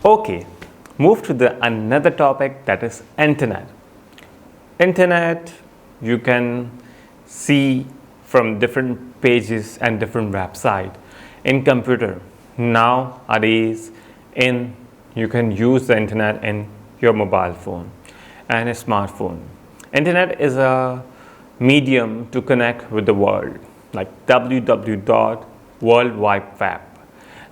Okay, move to the another topic, that is internet. Internet you can see from different pages and different websites in computer. Nowadays you can use the internet in your mobile phone and a smartphone. Internet is a medium to connect with the world, like www.worldwideweb,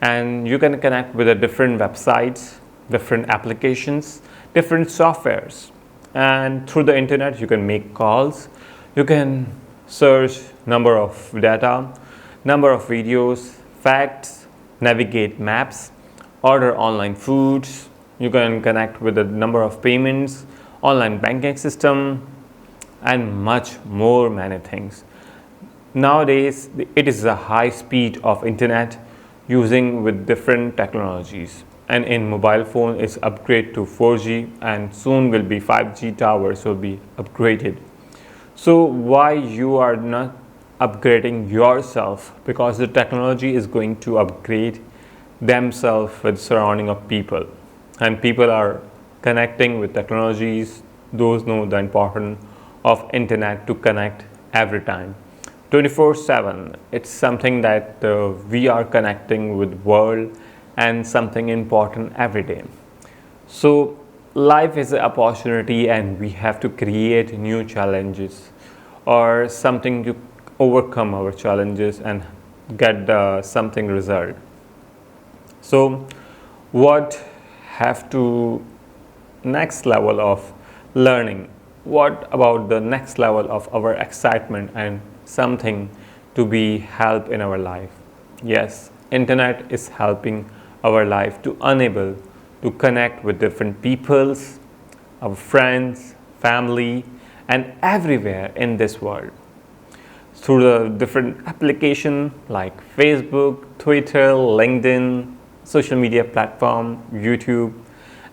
and you can connect with the different websites, different applications, different softwares, and through the internet you can make calls, you can search number of data, number of videos, facts, navigate maps, order online foods, you can connect with a number of payments, online banking system, and much more many things. Nowadays it is a high speed of internet using with different technologies, and in mobile phone it's upgrade to 4G, and soon will be 5G towers will be upgraded. So why you are not upgrading yourself? Because the technology is going to upgrade themselves with surrounding of people, and people are connecting with technologies. Those know the importance of internet to connect every time 24/7. It's something that we are connecting with world and something important every day. So life is an opportunity, and we have to create new challenges or something to overcome our challenges and get something result. So what have to next level of learning? What about the next level of our excitement and something to be help in our life? Yes, internet is helping our life to enable to connect with different peoples, our friends, family, and everywhere in this world through the different application like Facebook, Twitter, LinkedIn, social media platform, YouTube,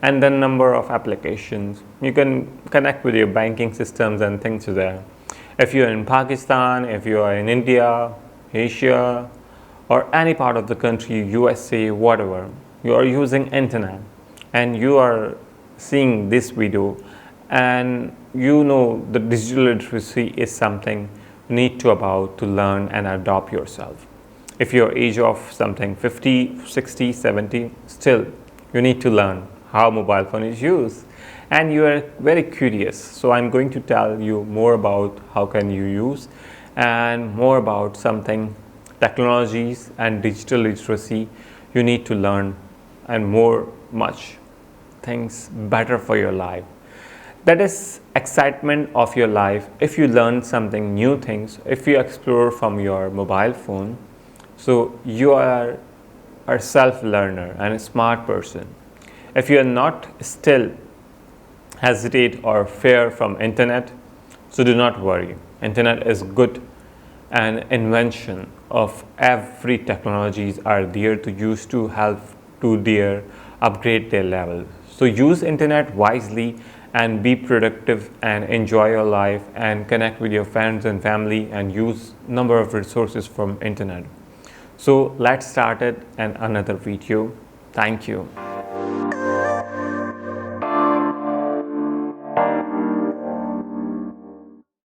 and the number of applications. You can connect with your banking systems and things there. If you are in Pakistan, if you are in India, Asia, or any part of the country, USA, whatever, you are using internet and you are seeing this video, and you know the digital literacy is something you need to about to learn and adopt yourself. If you're age of something 50, 60, 70, still you need to learn how mobile phone is used, and you are very curious. So I'm going to tell you more about how can you use, and more about something technologies and digital literacy you need to learn, and more much things better for your life. That is excitement of your life. If you learn something new things, if you explore from your mobile phone, so you are a self-learner and a smart person. If you are not still hesitate or fear from internet, so do not worry. Internet is good, and invention of every technologies are there to use to help to their upgrade their level. So use internet wisely and be productive and enjoy your life and connect with your friends and family and use number of resources from internet. So let's start it and another video. Thank you.